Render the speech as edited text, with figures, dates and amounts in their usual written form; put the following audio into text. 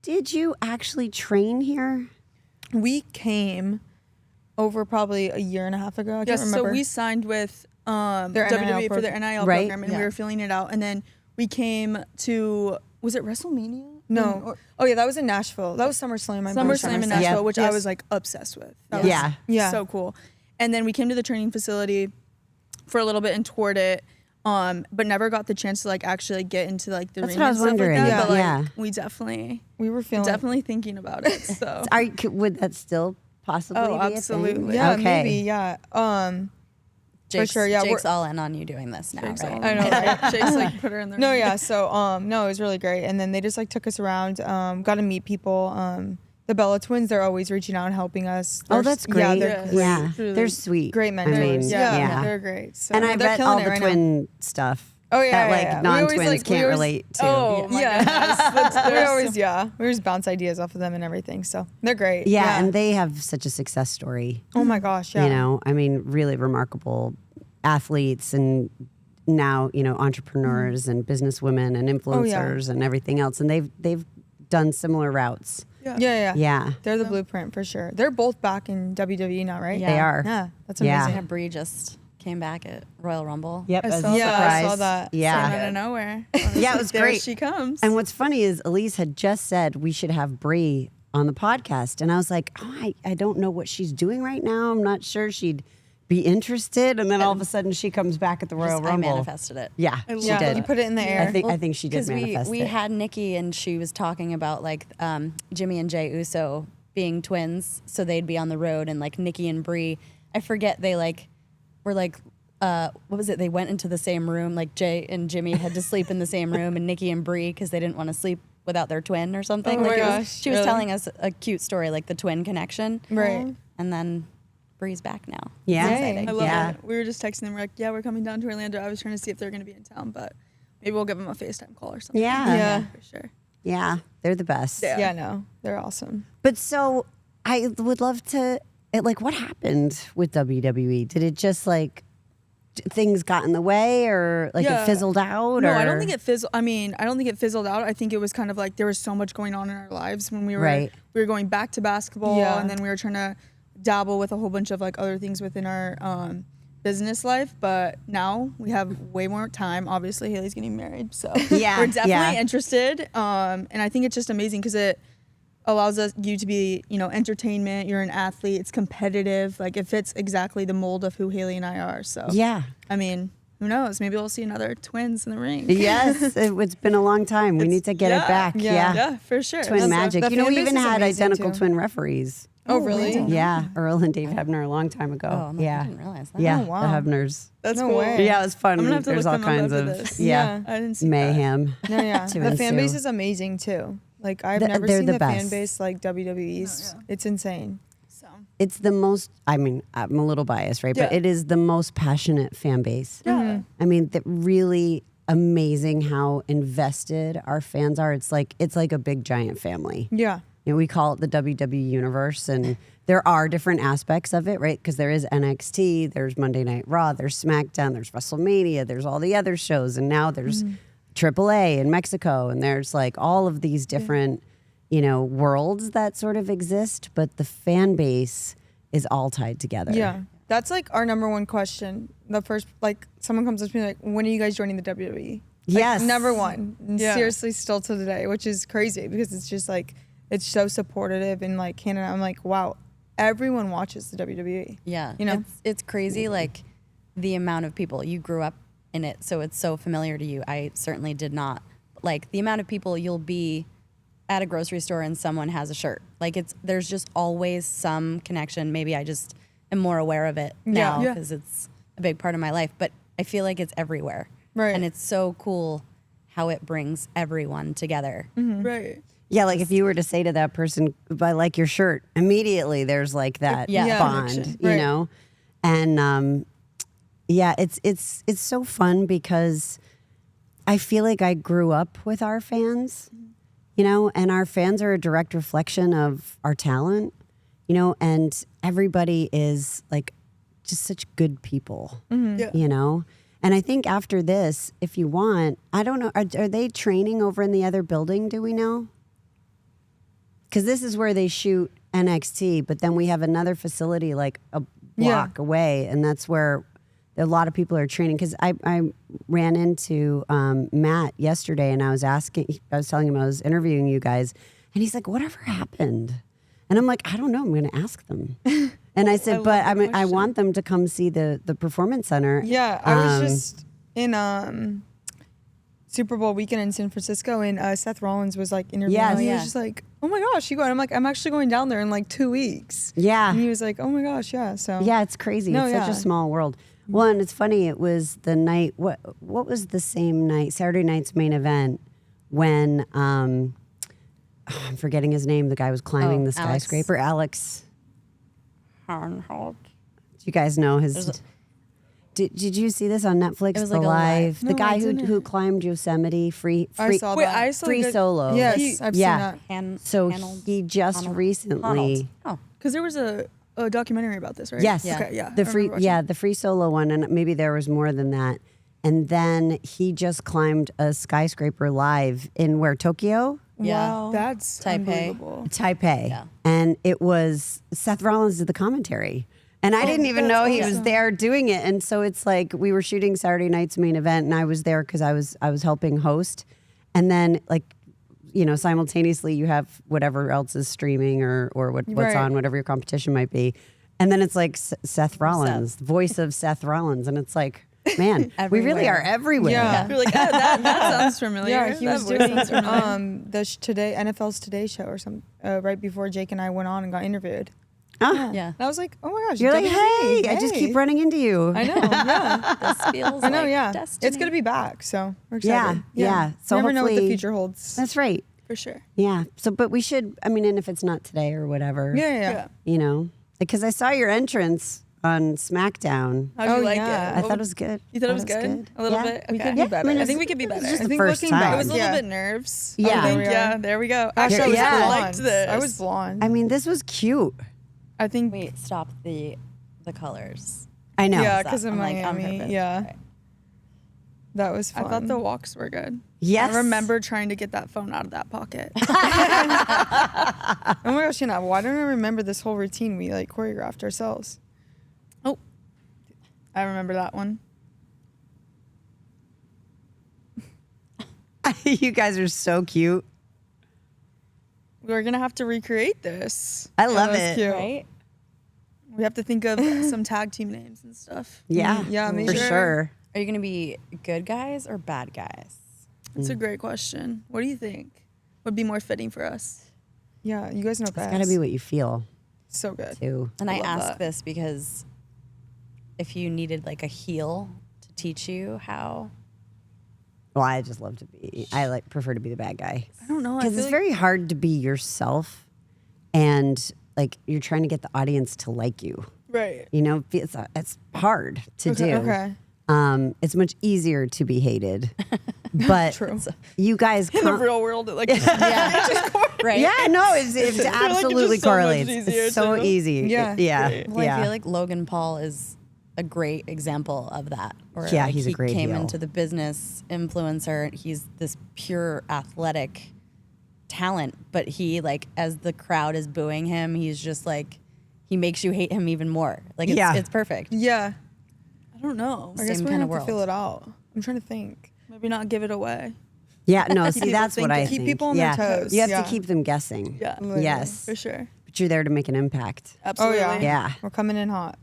did you actually train here? We came over probably a year and a half ago. I can't remember. So we signed with Their WWE NIL for their NIL Right. program, and we were filling it out. And then we came to, was it WrestleMania? No. Oh, yeah, that was in Nashville. That was SummerSlam. SummerSlam in Nashville, Yeah. which I was like obsessed with. That was Yeah. so cool. And then we came to the training facility for a little bit and toured it, but never got the chance to like actually get into like the That's ring what I and was stuff wondering. like that. Yeah. But like Yeah. we definitely were definitely thinking about it. So Would that still possibly be a thing? absolutely. Yeah, Okay. maybe, yeah. Jake's, sure, yeah, Jake's we're- all in on you doing this now, Jake's right? all- I know, right? Jake's like put her in the No, ring. yeah. So, no, it was really great. And then they just like took us around, got to meet people. The Bella twins, they're always reaching out and helping us. Oh, They're- that's Yeah, great. they're Yeah, great. Truly. they're sweet. Great I mentors. mean, yeah, they're great. So, And I they're bet killing all it the right twin stuff. Oh, yeah, that yeah, like yeah. We non-twins always, like, we can't always- relate to. Oh my goodness. we always, we just bounce ideas off of them and everything. So they're great. Yeah, and they have such a success story. oh my gosh, yeah. You know, I mean, really remarkable athletes and now, you know, entrepreneurs and businesswomen and influencers and everything else. And they've done similar routes. Yeah. Yeah. They're the blueprint for sure. They're both back in WWE now, right? Yeah. They are. Yeah, that's Yeah. amazing. Yeah, Bree just came back at Royal Rumble. Yep. I as saw a that. surprise. I saw that. Came Yeah. out of nowhere. Yeah, it was There great. she comes. And what's funny is Elise had just said we should have Bree on the podcast. And I was like, oh, I don't know what she's doing right now. I'm not sure she'd be interested. And then all of a sudden she comes back at the Royal I Rumble. manifested it. Yeah, she Yeah, did. you put it in the air. I think she did Because manifest we it. had Nikki and she was talking about like Jimmy and Jay Uso being twins, so they'd be on the road, and like Nikki and Bree, I forget, they like were like what was it? They went into the same room. Like Jay and Jimmy had to sleep in the same room, and Nikki and Bree because they didn't want to sleep without their twin or something. Oh my like gosh, she was really? telling us a cute story, like the twin connection. Right. And then Bree's back now. Yeah. It's Yay. exciting. I love Yeah. it. We were just texting them. We're like, yeah, we're coming down to Orlando. I was trying to see if they're going to be in town, but maybe we'll give them a FaceTime call or something. Yeah. Yeah. For sure. Yeah, they're the best. Yeah. Yeah, no, they're awesome. But so I would love to, like, what happened with WWE? Did it just like things got in the way or like it Yeah. fizzled out? No, or? I don't think it fizzled. I mean, I don't think it fizzled out. I think it was kind of like there was so much going on in our lives when we were Right. we were going back to basketball, Yeah. and then we were trying to dabble with a whole bunch of like other things within our business life. But now we have way more time. Obviously, Haley's getting married, so Yeah, we're definitely yeah. interested. And I think it's just amazing because it allows you to be, entertainment. You're an athlete. It's competitive. Like it fits exactly the mold of who Haley and I are. So Yeah. I mean, who knows? Maybe we'll see another twins in the ring. Yes, it's been a long time. We need to get it back. Yeah. Yeah, for sure. Twin So- magic. the You know, fan we base even is had amazing, identical too. twin referees. Oh, really? Yeah, Earl and Dave Hebner a long time ago. Oh, yeah. I didn't realize that. Yeah, Oh, wow. the Hebners. That's No cool. way. Yeah, it was fun. I'm gonna have to There's look all them up kinds after of this. yeah, I didn't see that. mayhem. No, yeah. To The fan ensue. base is amazing too. Like I've Th- never they're seen the the fan best. base like WWE's. No, yeah. It's insane. So It's the most. I mean, I'm a little biased, right? But Yeah. it is the most passionate fan base. yeah. I mean, really amazing how invested our fans are. It's like a big giant family. Yeah. You know, we call it the WWE universe, and there are different aspects of it, right? Because there is NXT, there's Monday Night Raw, there's SmackDown, there's WrestleMania, there's all the other shows, and now there's AAA in Mexico, and there's like all of these different, worlds that sort of exist, but the fan base is all tied together. Yeah. That's like our number one question. The first, like, someone comes up to me like, "When are you guys joining the WWE?" Like, Yes. number one. And Yeah. seriously, still to today, which is crazy because it's just like it's so supportive and like Canada. I'm like, wow, everyone watches the WWE. Yeah, You know? it's crazy. Like the amount of people you grew up in it, so it's so familiar to you. I certainly did not. Like the amount of people you'll be at a grocery store and someone has a shirt. Like there's just always some connection. Maybe I just am more aware of it now Yeah. because it's a big part of my life. But I feel like it's everywhere, Right. and it's so cool how it brings everyone together. Right. Yeah, like if you were to say to that person, "I like your shirt," immediately there's like that Yeah. bond, Connection. you Right. know. And it's so fun because I feel like I grew up with our fans, and our fans are a direct reflection of our talent, and everybody is like just such good people, Yeah. And I think after this, if you want, I don't know, are they training over in the other building? Do we know? because this is where they shoot NXT, but then we have another facility like a block away, and that's where a lot of people are training. Because I ran into Matt yesterday, and I was telling him I was interviewing you guys, and he's like, "Whatever happened?" And I'm like, "I don't know. I'm going to ask them." And I said, "But I want them to come see the performance center." Yeah, I was just in Super Bowl weekend in San Francisco, and Seth Rollins was like interviewing Yes. me. He Yeah. was just like, "Oh my gosh, you going?" I'm like, "I'm actually going down there in like 2 weeks." Yeah. And he was like, "Oh my gosh, yeah." So Yeah, it's crazy. No, It's such yeah. a small world. Well, and it's funny. It was the night. What was the same night? Saturday night's main event when I'm forgetting his name. The guy was climbing the Alex. skyscraper. Alex. Harnhold. Do you guys know his? Did you see this on Netflix? It was the like a live. No, The guy I who didn't. climbed Yosemite free. I saw Wait, that. I saw free the- solo. Yes, I've Yeah. seen that. So Hanold- he just Honnold- recently. Honnold. Oh, Because there was a documentary about this, right? Yes. Yeah. Okay, yeah. The I free, remember watching it. the free solo one, and maybe there was more than that. And then he just climbed a skyscraper live in where Tokyo, Yeah. Wow. That's Taipei. unbelievable. Taipei, Yeah. and it was Seth Rollins did the commentary. And I didn't even know that's he was awesome. there doing it. And so it's like we were shooting Saturday night's main event, and I was there because I was helping host. And then simultaneously you have whatever else is streaming or what's Right. on, whatever your competition might be. And then it's like Seth Rollins, voice of Seth Rollins, and it's like, man, we really are everywhere. Yeah. You're like, oh, that sounds familiar. Yeah, he That was voice doing sounds familiar. Today NFL's Today Show or some right before Jake and I went on and got interviewed. Ah, Yeah. And I was like, "Oh my gosh, you're like, WWE, hey, I just hey." keep running into you. I know, yeah. This feels I know, like yeah. destiny. It's gonna be back, so we're Yeah, excited. yeah. So you never know what the hopefully- future holds. That's right. For sure. Yeah. So, but we should. I mean, and if it's not today or whatever, Yeah. because I saw your entrance on SmackDown. How'd Oh, you like yeah. I it? thought it was good. You thought it was good? A little Yeah. bit? We Okay. could Yeah, do better. I mean, I think we could be better. It's I the think first looking back- time. It was a little Yeah. bit nerves. Yeah. I think, There we yeah, are. there we go. Actually, I Actually, was Yeah. I blonde. liked this. I was blonde. I mean, this was cute. I think. Wait, stop the colors. I know. Yeah, Stop. because of I'm like, on Miami. purpose. Yeah, Right. that was I fun. thought the walks were good. Yes. I remember trying to get that phone out of that pocket. Oh my gosh, why don't I remember this whole routine we like choreographed ourselves? Oh, I remember that one. You guys are so cute. We're gonna have to recreate this. I love was it. cute. Right? We have to think of some tag team names and stuff. Yeah. Yeah, for maybe. sure. Are you gonna be good guys or bad guys? That's a great question. What do you think would be more fitting for us? Yeah, you guys know It's best. got to be what you feel So good. too. And I love ask that. this because if you needed like a heel to teach you how, Well, I just love to be. I prefer to be the bad guy I don't know. I because feel it's like very hard to be yourself, and like you're trying to get the audience to like you. right. You know, it's hard to do. Okay. It's much easier to be hated, but True. you guys In the real world, it like right? Yeah, no, it's like absolutely just so much correlates. easier It's so to- easy. Yeah. Yeah. Well, yeah. I feel like Logan Paul is a great example of that. Where, Yeah, like, he's a he great came heel. into the business influencer. He's this pure athletic talent, but he like as the crowd is booing him, he's just like he makes you hate him even more. Like it's, Yeah. it's perfect. Yeah. I don't know. I guess Same we're kind gonna of have to feel world. it out. I'm trying to think. Maybe not give it away. Yeah, no, see, people that's what thinking. I Keep think. people on yeah. their toes. You have Yeah. to keep them guessing. Yeah. Literally. Yes. For sure. But you're there to make an impact. Absolutely. Oh yeah. Yeah. We're coming in hot.